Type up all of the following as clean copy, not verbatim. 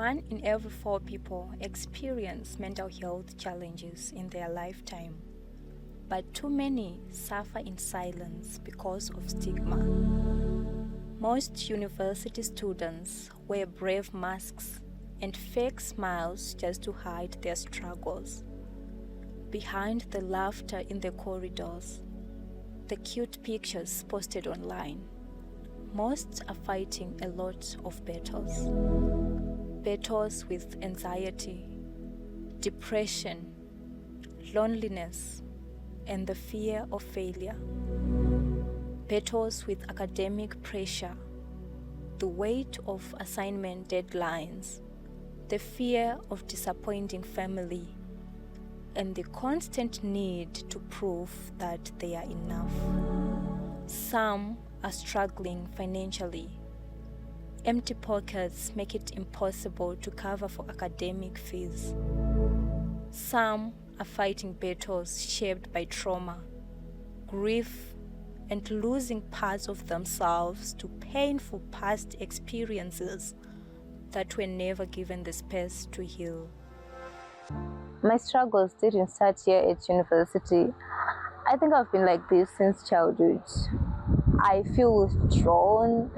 1 in every 4 people experience mental health challenges in their lifetime, but too many suffer in silence because of stigma. Most university students wear brave masks and fake smiles just to hide their struggles. Behind the laughter in the corridors, the cute pictures posted online, most are fighting a lot of battles. Battles with anxiety, depression, loneliness, and the fear of failure. Battles with academic pressure, the weight of assignment deadlines, the fear of disappointing family, and the constant need to prove that they are enough. Some are struggling financially. Empty pockets make it impossible to cover for academic fees. Some are fighting battles shaped by trauma, grief, and losing parts of themselves to painful past experiences that were never given the space to heal. My struggles didn't start here at university. I think I've been like this since childhood. I feel withdrawn.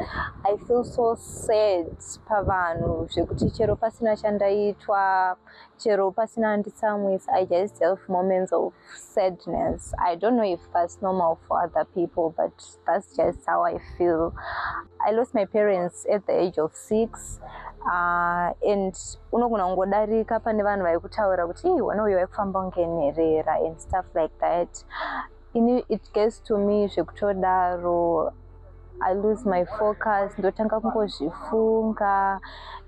I feel so sad pavanhu zvekuti chero pasina chandaitwa, chero pasina anditsamwisa, I just have moments of sadness. I don't know if that's normal for other people, but that's just how I feel. I lost my parents at the age of 6. And unogona kungodarika pane vanhu vaikutaura kuti wana uyo waikufamba ungenherera and stuff like that. It gets to me zvekutodaro, I lose my focus, ndotanga kungozvifunga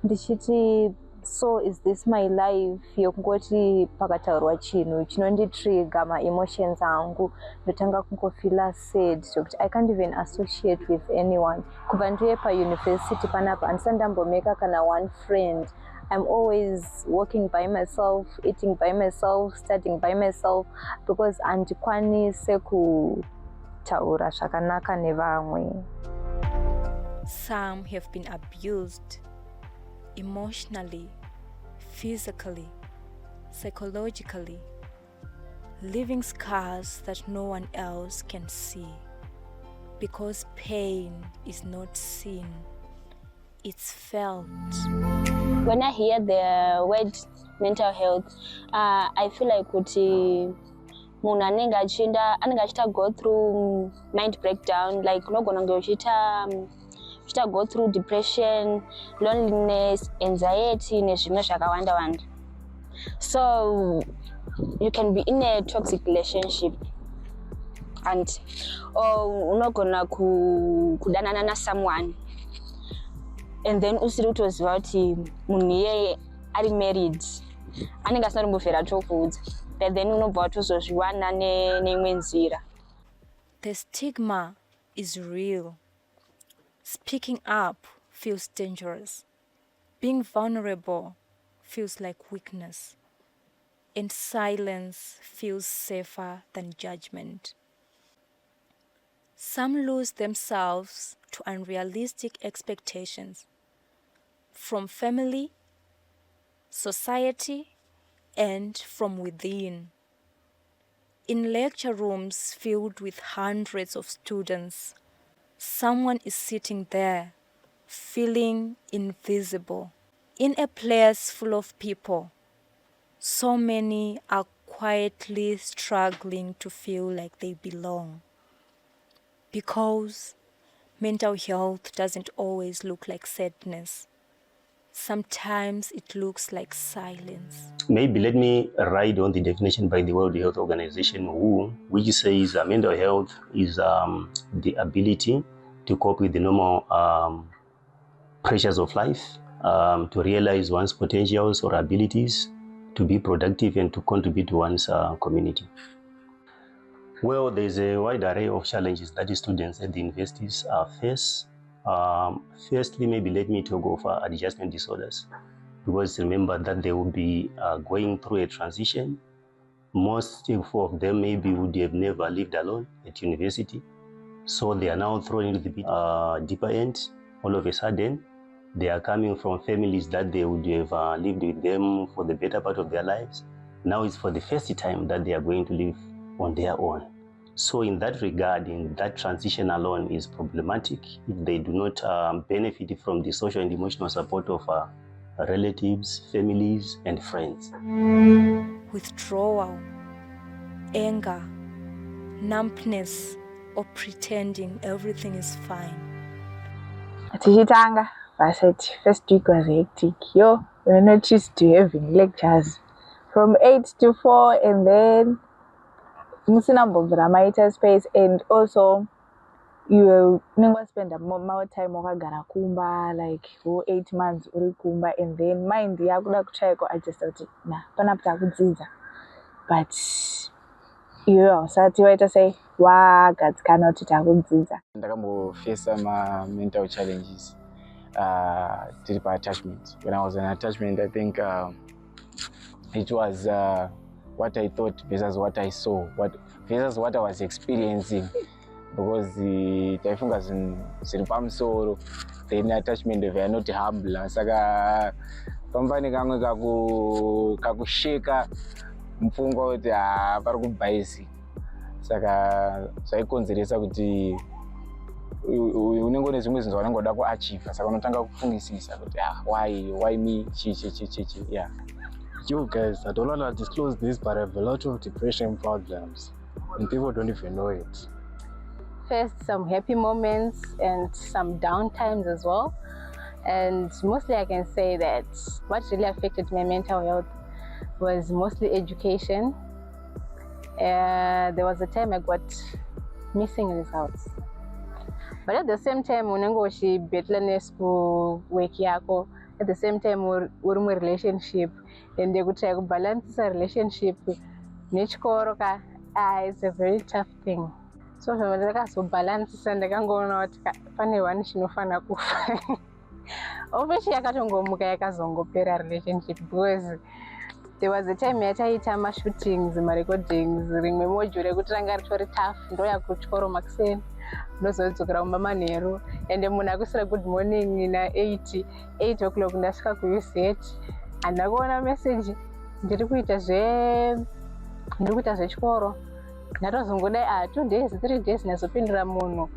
ndichiti, so is this my life? Yokungoti pakataurwa chinhu chinonditrigger ma-emotions angu, ndotanga kungofila sad zvekuti I can't even associate with anyone. Kubva ndiye pauniversity panapa handisandambomeka kana one friend. I'm always walking by myself, eating by myself, studying by myself, because handikwanise kutaura zvakanaka nevamwe. Some have been abused emotionally, physically, psychologically, leaving scars that no one else can see. Because pain is not seen, it's felt. When I hear the word mental health, I feel like munhu anenge achida go through mind breakdown, like unogona kunge uchita go through depression, loneliness, anxiety nezvimwe zvakawanda. So you can be in a toxic relationship and unogona kudanana na someone, and then usiri kutoziva kuti munhu iyeye ari married anenge asina kumbofera tokuudza, but then unobva watozozviwana neimwe nzira. The stigma is real. Speaking up feels dangerous. Being vulnerable feels like weakness. And silence feels safer than judgment. Some lose themselves to unrealistic expectations from family, society, and from within. In lecture rooms filled with hundreds of students, someone is sitting there, feeling invisible. In a place full of people, so many are quietly struggling to feel like they belong. Because mental health doesn't always look like sadness. Sometimes it looks like silence. Maybe let me ride on the definition by the World Health Organization, WHO, which says mental health is the ability to cope with the normal pressures of life, to realize one's potentials or abilities, to be productive and to contribute to one's community. Well, there's a wide array of challenges that the students at the universities face. Firstly, maybe let me talk of adjustment disorders, because remember that they will be going through a transition. Most of them maybe would have never lived alone at university, so they are now thrown into the deeper end all of a sudden. They are coming from families that they would have lived with them for the better part of their lives. Now it's for the first time that they are going to live on their own. So in that regard, in that transition alone is problematic if they do not benefit from the social and emotional support of relatives, families, and friends. Withdrawal, anger, numbness, or pretending everything is fine. Tichitanga, I said first week was hectic. We were not used to having lectures from 8 to 4, and then musina space, and also you never spend more time wakagara kumba, like 8 months uri kumba, and then mind yakuda kuchaya kuadjust kuti panapa takudzidza, but iwe hausati waita sei wagadzikana kuti takudzidza. Ndakambofesa mental challenges tiri attachment. When I was in attachment, I think it was what I thought versus what I saw, versus what I was experiencing, because taifunga ziri pamusoro, then attachment they are not humble, saka pamvani kamwe kakusheka mupfungwa kuti pari kubhaisi, saka zvaikonzeresa kuti unenge une zvimwe zvinhu zvaunenge uda kuachieva, saka unotanga kufungisisa kuti why me, chi. Yeah. You guys, I don't want to disclose this, but I have a lot of depression problems and people don't even know it. First, some happy moments and some down times as well. And mostly I can say that what really affected my mental health was mostly education. There was a time I got missing results. But at the same time, unengo shi betlanes ku work yako, at the same time uri mu relationship, and they could try to balance a relationship nechikoro ka it's a very tough thing. So zvavandaka so balance sandakangoona kuti pane one chinofana kufa. Obviously yakatongomuka yakazongopera relationship, because there was a time yataita mashootings, marecordings, rimwe module rekutanga ritori tough, ndoya kuchikoro makuseni, ndozodzokera kumba manheru, ende munhu akusira good morning na 8 o'clock ndasvika kuUZ, handakuona message ndiri kuita zvechikoro, ndatozongodai 2 days 3 days nazopindura munhu,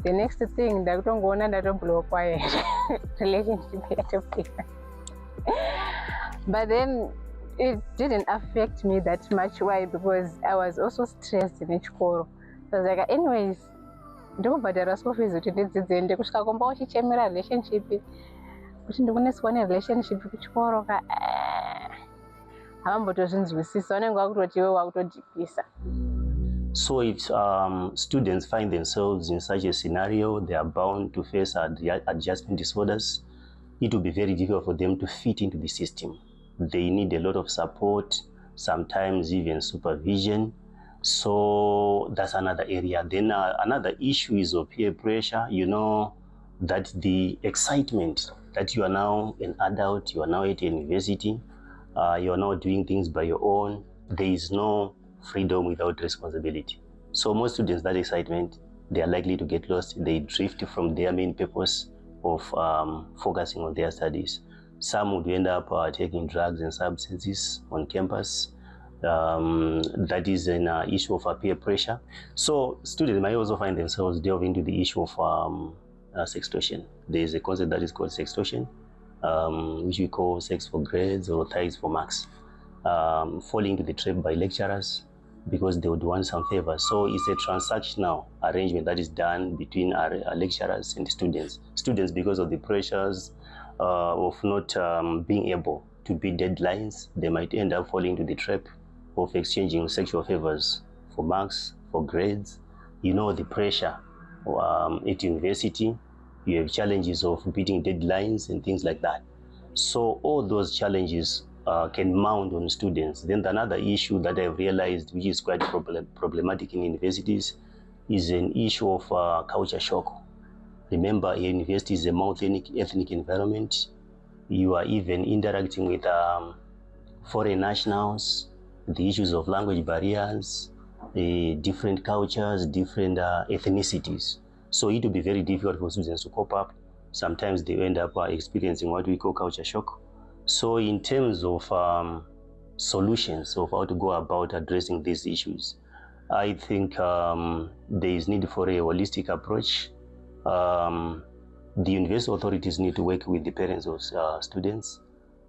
the next thing ndakutongoona ndatoblockwa relationship yatopera. But then it didn't affect me that much. Why? Because I was also stressed in chikoro. So I was like, anyways, ndikubhadhara school fees kuti ndidzidze, kusvika komba uchichemera relationship, kuti ndikuneswa relationship kuchikoro ka havambotozvinzwisisa, vanenge vakutoti iwe wakutodhipisa. So if students find themselves in such a scenario, they are bound to face adjustment disorders. It will be very difficult for them to fit into the system. They need a lot of support, sometimes even supervision. So that's another area. Then another issue is of peer pressure. You know that the excitement that you are now an adult, you are now at a university, you are now doing things by your own. There is no freedom without responsibility. So most students, that excitement, they are likely to get lost. They drift from their main purpose of focusing on their studies. Some would end up taking drugs and substances on campus. That is an issue of peer pressure. So students might also find themselves delving into the issue of sextortion. There is a concept that is called sextortion, which we call sex for grades or tithes for marks, falling into the trap by lecturers because they would want some favor. So it's a transactional arrangement that is done between our lecturers and students. Students, because of the pressures of not being able to beat deadlines, they might end up falling into the trap of exchanging sexual favors for marks, for grades. You know the pressure at university, you have challenges of beating deadlines and things like that. So all those challenges can mount on students. Then another issue that I've realized, which is quite problematic in universities, is an issue of culture shock. Remember, a university is a multi-ethnic environment. You are even interacting with foreign nationals, the issues of language barriers, different cultures, different ethnicities. So it will be very difficult for students to cope up sometimes they end up experiencing what we call culture shock. So in terms of solutions of how to go about addressing these issues, I think there is need for a holistic approach. The university authorities need to work with the parents of students,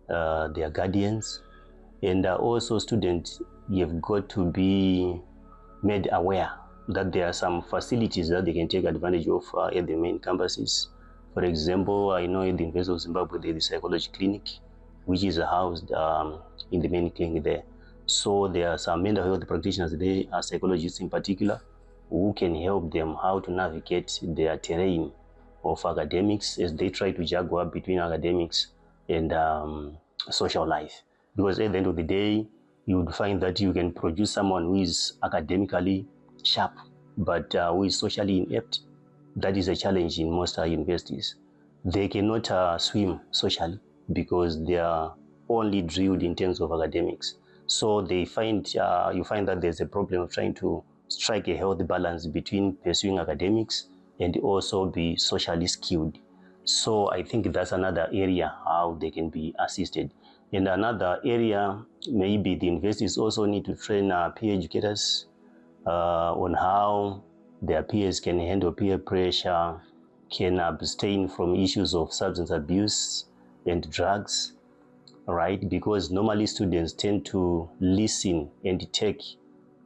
their guardians, and also students. You've got to be made aware that there are some facilities that they can take advantage of at the main campuses. For example, I know in the University of Zimbabwe there is a psychology clinic, which is housed in the main clinic there. So there are some mental health practitioners there, psychologists in particular, who can help them how to navigate their terrain of academics as they try to juggle up between academics and social life. Because at the end of the day, you would find that you can produce someone who is academically sharp, but who is socially inept. That is a challenge in most universities. They cannot swim socially because they are only drilled in terms of academics. So they find you find that there's a problem of trying to strike a healthy balance between pursuing academics and also be socially skilled. So I think that's another area how they can be assisted. And another area, maybe the universities also need to train peer educators on how their peers can handle peer pressure, can abstain from issues of substance abuse and drugs, right? Because normally students tend to listen and take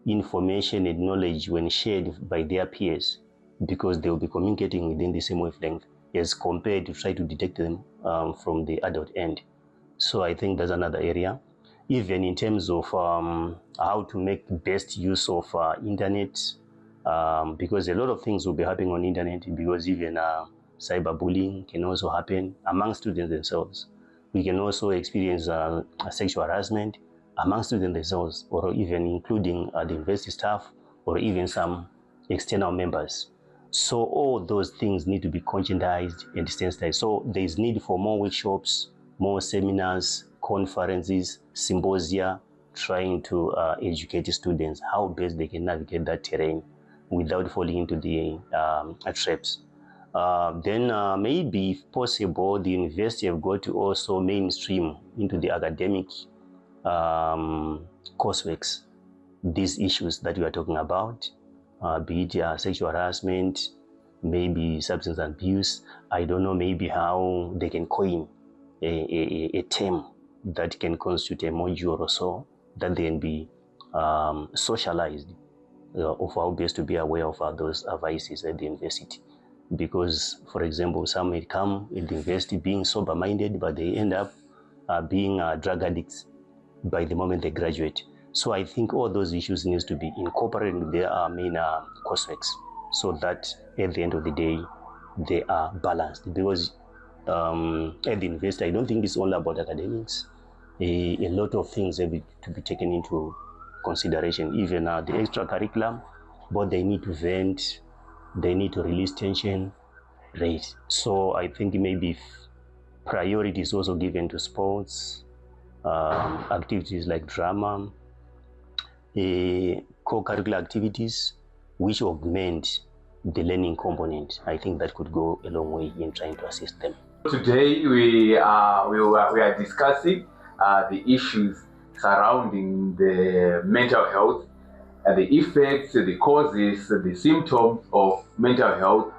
information and knowledge when shared by their peers, because they will be communicating within the same wavelength as compared to try to detect them from the adult end. So I think that's another area. Even in terms of how to make best use of internet, because a lot of things will be happening on internet, because even cyberbullying can also happen among students themselves. We can also experience sexual harassment among students themselves, or even including the university staff, or even some external members. So all those things need to be conscientized and sensitized. So there is need for more workshops, more seminars, conferences, symposia, trying to educate students how best they can navigate that terrain without falling into the traps. Then maybe, if possible, the university have got to also mainstream into the academic courseworks these issues that we are talking about, be it sexual harassment, maybe substance abuse. I don't know, maybe how they can coin a term that can constitute a module or so that then be socialized of how best to be aware of those vices at the university. Because, for example, some may come at the university being sober-minded, but they end up being drug addicts by the moment they graduate. So I think all those issues needs to be incorporated in their main courseworks, so that at the end of the day, they are balanced. Because at the university, I don't think it's all about academics. A lot of things have to be taken into consideration, even the extracurriculum, but they need to vent, they need to release tension, right? So I think maybe if priority is also given to sports, activities like drama, co-curricular activities, which augment the learning component, I think that could go a long way in trying to assist them. Today we are discussing the issues surrounding the mental health, the effects, the causes, the symptoms of mental health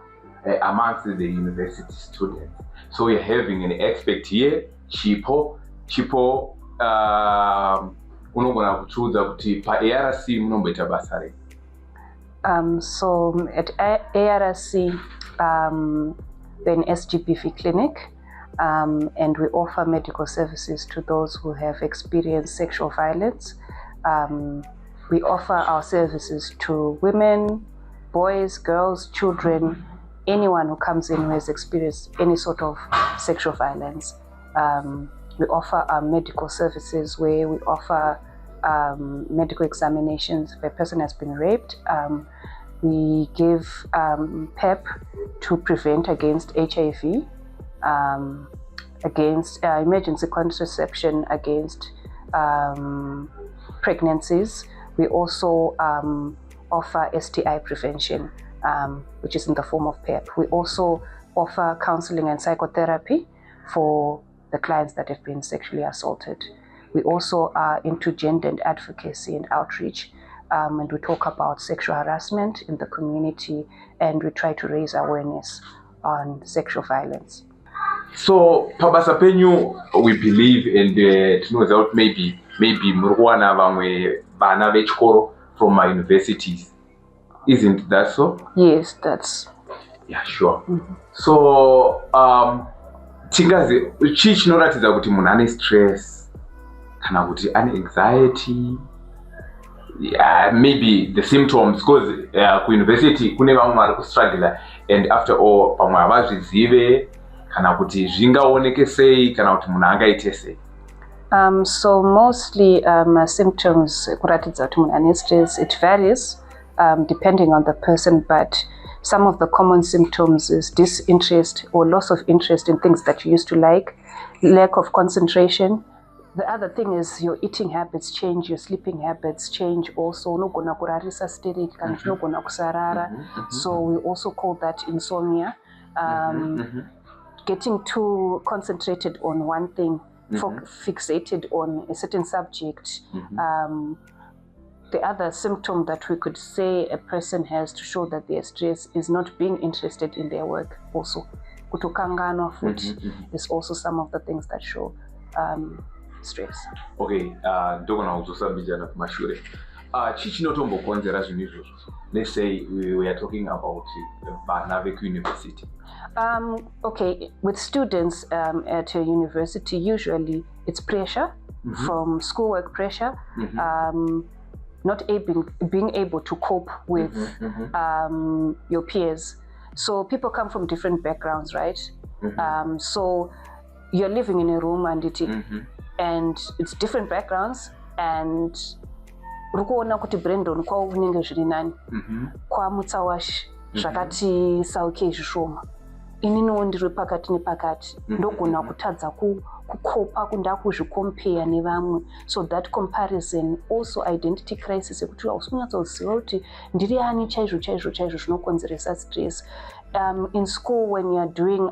amongst the university students. So we're having an expert here, Chipo. Chipo, unogona kuchuza kuti pa ARC munomboita basa rei? So at ARC, we're an SGBV clinic, and we offer medical services to those who have experienced sexual violence. We offer our services to women, boys, girls, children, anyone who comes in who has experienced any sort of sexual violence. We offer our medical services where we offer medical examinations if a person has been raped. We give PEP to prevent against HIV, against emergency contraception, against pregnancies. We also offer STI prevention, which is in the form of PEP. We also offer counseling and psychotherapy for the clients that have been sexually assaulted. We also are into gender and advocacy and outreach, and we talk about sexual harassment in the community, and we try to raise awareness on sexual violence. So pabasa penyu, we believe in the to know that maybe murwana vamwe vana vechikoro from my universities. Isn't that so? Yes, that's. Yeah, sure. So chingazi chii chinoratidza kuti munhu ane stress kana kuti ane anxiety, maybe the symptoms, because kuuniversity kune vamwe vari kustruggle and after all pamwe havazvizive kana kuti zvingaoneke sei kana kuti munhu angaite sei. So mostly symptoms kuratidza kuti munhu ane stress, it varies depending on the person, but some of the common symptoms is disinterest or loss of interest in things that you used to like, lack of concentration. The other thing is your eating habits change, your sleeping habits change also. Unogona kurarisa steric kana unogona kusarara. So we also call that insomnia. Getting too concentrated on one thing, fixated on a certain subject. The other symptom that we could say a person has to show that they are stressed is not being interested in their work also. Kutokanganwa futhi is also some of the things that show stress. Okay, ndogona kuzosambijana kumashure. Chii chinotombokonzera zvinhu izvozvo? Let's say we are talking about vana vekuuniversity. Okay, with students at a university, usually it's pressure from schoolwork pressure. Not being able to cope with your peers. So people come from different backgrounds, right? So you're living in a room and it's different backgrounds, and rukuona kuti Brandon kwa unenge zviri nani kwa mutsawashi zvakati sauke zvishoma inini ndiri pakati nepakati ndogona kutadza kukopa kunda kuzvikompare nevamwe. So that comparison, also identity crisis ekuti usinyatsoziva kuti ndiri ani chaizvo zvinokonzeresa stress. In school, when you are doing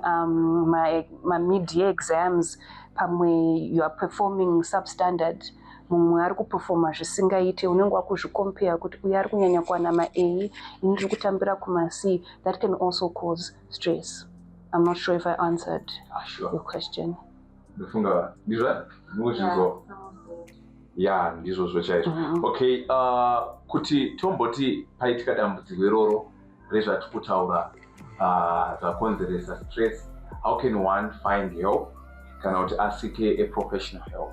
my mid-year exams, pamwe you are performing substandard, mumwe ari kuperforma zvisingaite, unenge wakuzvikompare kuti uyu ari kunyanya kuwana ma-A, ini ndiri kutambira kuma-C. That can also cause stress. I'm not sure if I answered your question. Ndofunga ndizvo muzvizvo. Yeah, ndizvo chaizvo. Okay, kuti tomboti paitika dambudziko iroro rezvatiri kutaura zvakonzeresa stress, how can one find help kana kuti asike a professional help?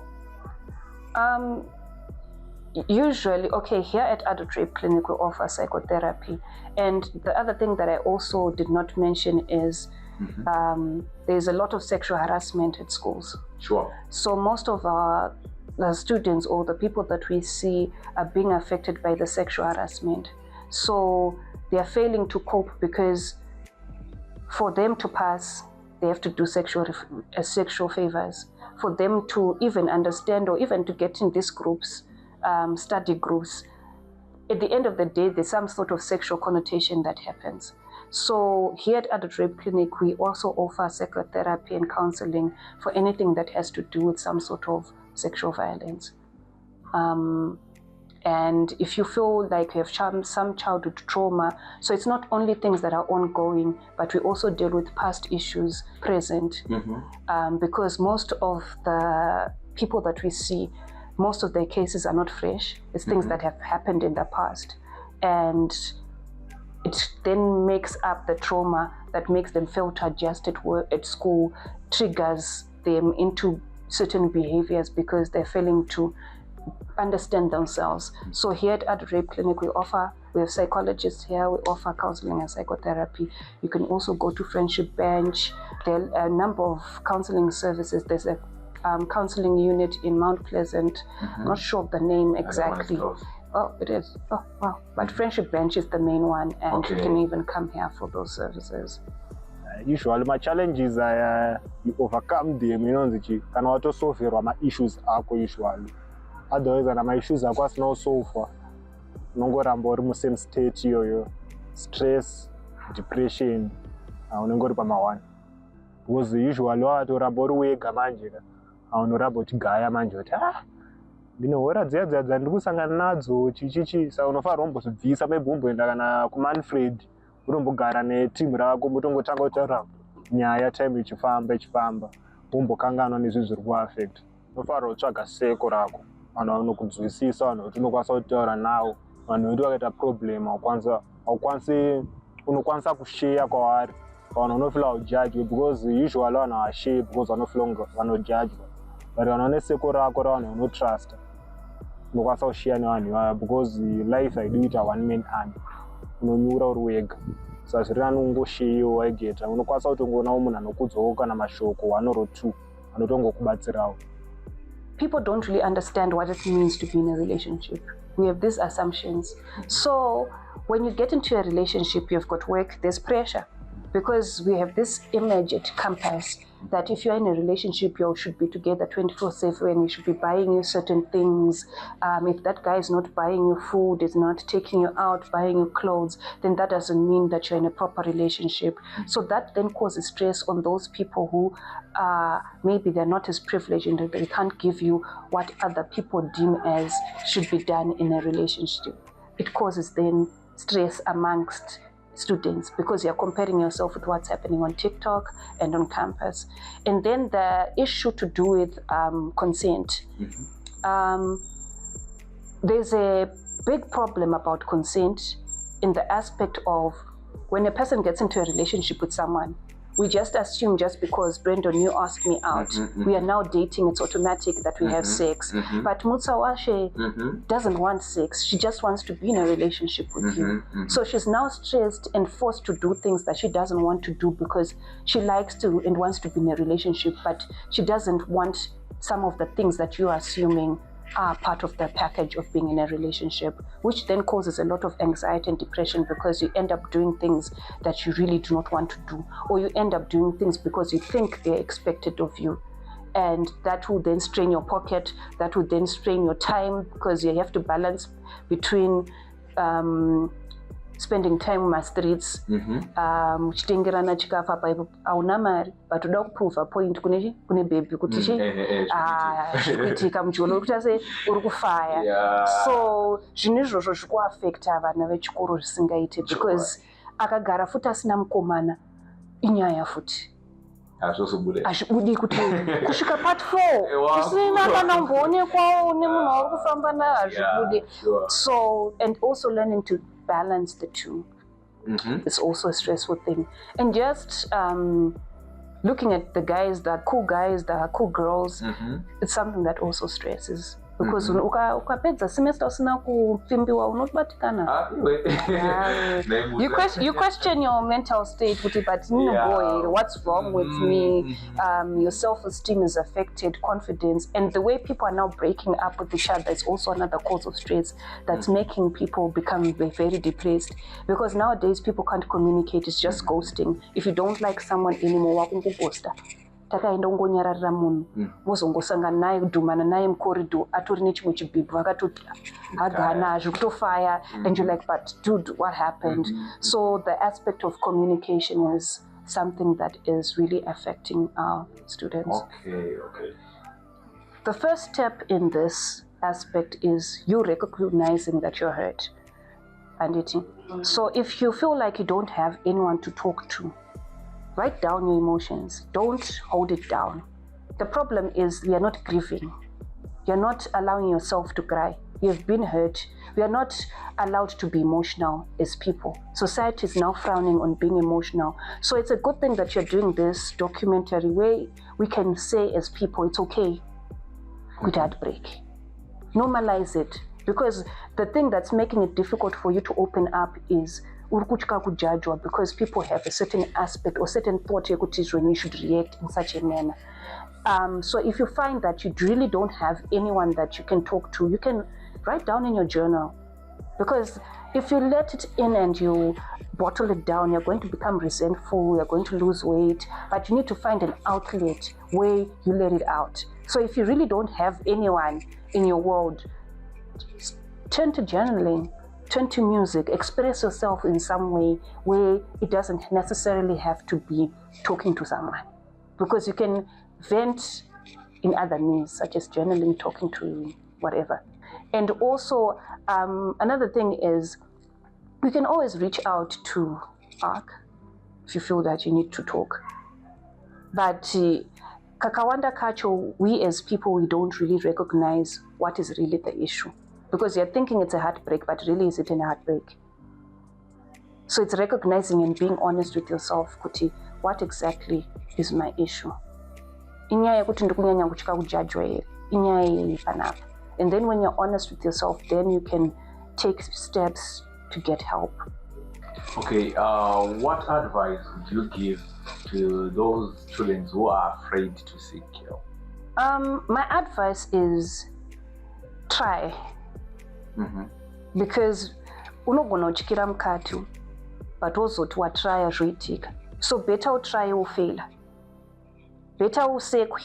Usually, okay, here at Adult Rape Clinic we offer psychotherapy, and the other thing that I also did not mention is there's a lot of sexual harassment at schools. Sure. So most of the students or the people that we see are being affected by the sexual harassment. So they are failing to cope because for them to pass, they have to do sexual favors. For them to even understand or even to get in these groups, study groups, at the end of the day, there's some sort of sexual connotation that happens. So here at Adult Rape Clinic, we also offer psychotherapy and counseling for anything that has to do with some sort of sexual violence. And if you feel like you have some childhood trauma, so it's not only things that are ongoing, but we also deal with past issues present. Because most of the people that we see, most of their cases are not fresh. It's things that have happened in the past. And it then makes up the trauma that makes them fail to adjust at work, at school, triggers them into certain behaviors because they're failing to understand themselves. So here at Adult Rape Clinic, we have psychologists here, we offer counseling and psychotherapy. You can also go to Friendship Bench. There are a number of counseling services. There's a counseling unit in Mount Pleasant. I'm not sure of the name exactly. Oh, it is. Oh, wow. But Friendship Bench is the main one, and you can even come here for those services. Usually my challenges are you overcome them, you know, kana watosolverwa ma-issues ako usually. Otherwise ma-issues ako asinosolva. Unongoramba uri mu-same state iyoyo. Stress, depression, unenge uri pama1 because usually watoramba uri wega manje unoramba uchigaya manje kuti ndine hora dziya ndiri kusangana nadzo chichichi saka unofanira kumbozvibvisa maybe umboenda kana kumanfred unombogara netimu rako mutongotanga kutaura nyaya time ichifamba umbokanganwa nezvinhu zviri kuaffect. Unofanira kutsvaga seko rako, vanhu vanokunzwisisa, vanhu kuti unokwanisa kutaura navo, vanhu vekuti vakaita problem unokwanisa kushare kwavari, vanhu vanofila kujudge because usually vanhu havashare because vanofila vanojudge, but vanhu vane seko rako ravanhu vanotrust unokwanisa kushare nevanhu ivava because life haidi kuita one man army, unonyura uri wega. Saka zviri nani ungosheyiwo waigeta, unokwanisa kutongoona munhu anokudzawo kana mashoko 1 or 2 anotongokubatsirawo. People don't really understand what it means to be in a relationship. We have these assumptions. So when you get into a relationship, you've got work, there's pressure. Because we have this image at campus that if you're in a relationship, you all should be together 24/7, you should be buying you certain things. If that guy is not buying you food, is not taking you out, buying you clothes, then that doesn't mean that you're in a proper relationship. So that then causes stress on those people who maybe they're not as privileged and they can't give you what other people deem as should be done in a relationship. It causes then stress amongst students because you're comparing yourself with what's happening on TikTok and on campus. And then the issue to do with consent. There's a big problem about consent in the aspect of when a person gets into a relationship with someone, we just assume just because Brandon, you asked me out, we are now dating, it's automatic that we have sex. But Mutsawashe doesn't want sex. She just wants to be in a relationship with you. So she's now stressed and forced to do things that she doesn't want to do because she likes to and wants to be in a relationship, but she doesn't want some of the things that you are assuming are part of the package of being in a relationship, which then causes a lot of anxiety and depression because you end up doing things that you really do not want to do, or you end up doing things because you think they're expected of you. And that will then strain your pocket, that will then strain your time because you have to balance between spending time on my streets, chitengerana chikafu apa ipo hauna mari but uda kuprova point kune baby kuti zvikuitika muchiona kuti ase uri kufaya. So zvinhu izvozvo zviri kuaffecta vana vechikoro zvisingaite because akagara futi asina mukomana inyaya futi hazvibudi kuti kusvika part 4 usina kana umboonekwawo nemunhu wauri kufamba naye hazvibudi. So and also learning to balance the two. It's also a stressful thing. And just looking at the guys, the cool girls, it's something that also stresses. Because ukapedza semester usina kupfimbiwa unobatikana. You question your mental state, but boy, what's wrong with me? Your self-esteem is affected, confidence, and the way people are now breaking up with each other is also another cause of stress that's making people become very depressed. Because nowadays people can't communicate, it's just ghosting. If you don't like someone anymore, wakungoghosta. Takaenda ungonyararira munhu mozongosangana naye kudhumana naye mucorridor atori nechimwe chibhibhu vakatoti hagana zviri kutofaya and you're like, but dude, what happened? So the aspect of communication is something that is really affecting our students. Okay. The first step in this aspect is you recognizing that you're hurt. So if you feel like you don't have anyone to talk to, write down your emotions. Don't hold it down. The problem is we are not grieving. You're not allowing yourself to cry. You've been hurt. We are not allowed to be emotional as people. Society is now frowning on being emotional. So it's a good thing that you're doing this documentary where we can say as people, it's okay with heartbreak. Normalize it. Because the thing that's making it difficult for you to open up is because people have a certain aspect or certain thought when you should react in such a manner. So if you find that you really don't have anyone that you can talk to, you can write down in your journal. Because if you let it in and you bottle it down, you're going to become resentful, you're going to lose weight, but you need to find an outlet where you let it out. So if you really don't have anyone in your world, turn to journaling. turn to music, express yourself in some way where it doesn't necessarily have to be talking to someone, because you can vent in other means, such as journaling, talking to whatever. And also, another thing is, you can always reach out to ARC if you feel that you need to talk. But kakawanda kacho, we as people, we don't really recognize what is really the issue. Because you're thinking it's a heartbreak, but really is it a heartbreak? So it's recognizing and being honest with yourself, kuti, what exactly is my issue? Inyaya kuti ndikunyanya kuchika kujajwa here. Inyaya panapa. And then when you're honest with yourself, then you can take steps to get help. Okay, what advice would you give to those children who are afraid to seek help? My advice is try. Because unogona uchikira mukati but wozoti watraya zvoitika. So better utry ufaila. Better usekwe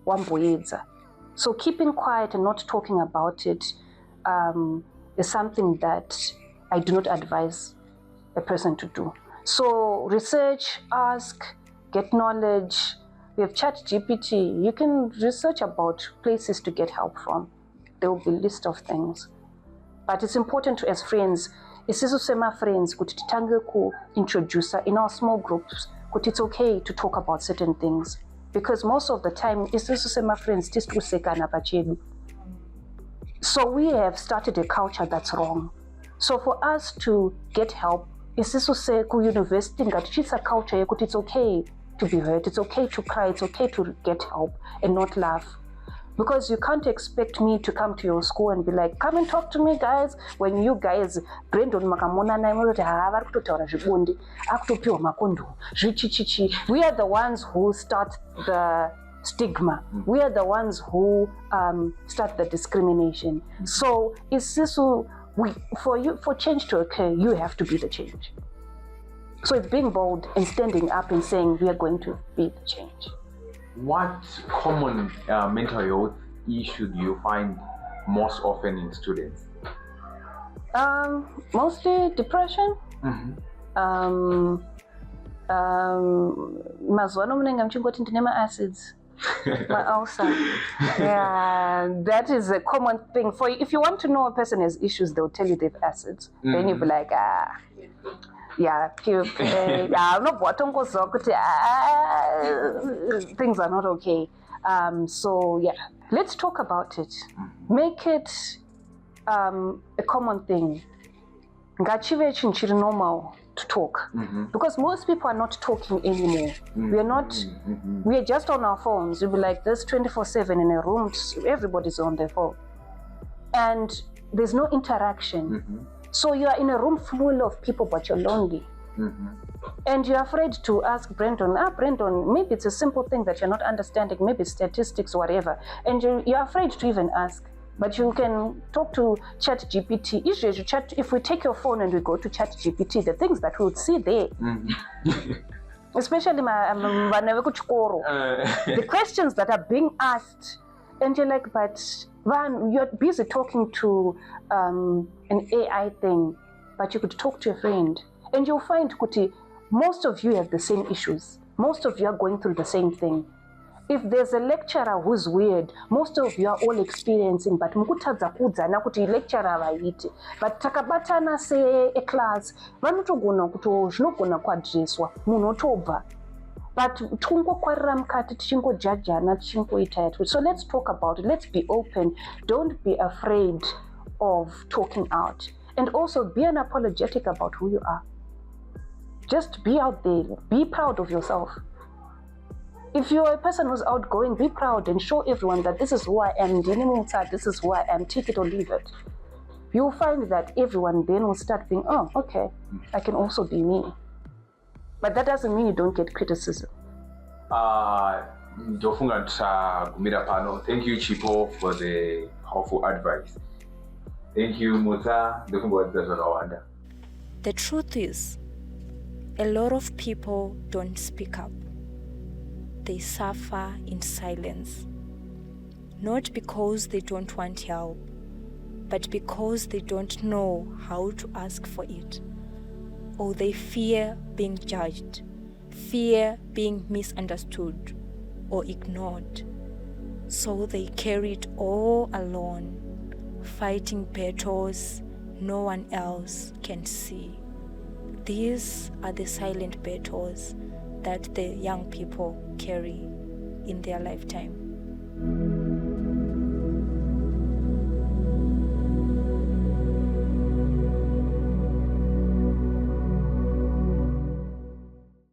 wamboedza. So keeping quiet and not talking about it is something that I do not advise a person to do. So research, ask, get knowledge. We have ChatGPT. You can research about places to get help from. There will be a list of things. But it's important to, as friends, isizosema friends, kuti titange ku introduce in our small groups, kuti it's okay to talk about certain things. Because most of the time, isizosema friends, tisusekana pachedu. So we have started a culture that's wrong. So for us to get help, isisose ku university ngatichisa culture yekuti it's okay to be hurt, it's okay to cry, it's okay to get help and not laugh. Because you can't expect me to come to your school and be like, come and talk to me, guys. When you guys, Brandon makamona na imoloti vari kutotaura zvibondi, akutopiwa makondo, zvichichichi. We are the ones who start the stigma. We are the ones who start the discrimination. So it's this, for change to occur, you have to be the change. So it's being bold and standing up and saying, we are going to be the change. What common mental health issue do you find most often in students? Mostly depression. Mazuano munenge mchingoti ndine acids. My ulcer. Yeah, that is a common thing. For if you want to know a person has issues, they'll tell you they have acids. Then you'll be like, yeah, things are not okay. So yeah, let's talk about it. Make it a common thing. Ngachive chinchiri normal to talk. Because most people are not talking anymore. We are not, we are just on our phones. We'll be like this 24/7 in a room, everybody's on their phone. And there's no interaction. So you are in a room full of people, but you're lonely. And you're afraid to ask Brandon, Brandon, maybe it's a simple thing that you're not understanding, maybe statistics, whatever. And you're afraid to even ask. But you can talk to ChatGPT. If we take your phone and we go to ChatGPT, the things that we would see there, especially the questions that are being asked, and you're like, but Van, you're busy talking to an AI thing, but you could talk to a friend. And you'll find, Kuti, most of you have the same issues. Most of you are going through the same thing. If there's a lecturer who's weird, most of you are all experiencing, but mukutadza kudzana kuti lecturer vaiti. But takabatana say a class, vanotogona kuto zvinogona kuadreswa, munhu otobva. But tungokwarira mukati tichingojajana tichingoita yathu. So let's talk about it. Let's be open. Don't be afraid of talking out. And also be unapologetic about who you are. Just be out there. Be proud of yourself. If you're a person who's outgoing, be proud and show everyone that this is who I am. This is who I am. Take it or leave it. You'll find that everyone then will start being, oh, okay, I can also be me. But that doesn't mean you don't get criticism. Thank you, Chipo, for the helpful advice. Thank you, Musa. The truth is, a lot of people don't speak up. They suffer in silence. Not because they don't want help, but because they don't know how to ask for it, or they fear being judged, fear being misunderstood or ignored. So they carry it all alone, fighting battles no one else can see. These are the silent battles that the young people carry in their lifetime.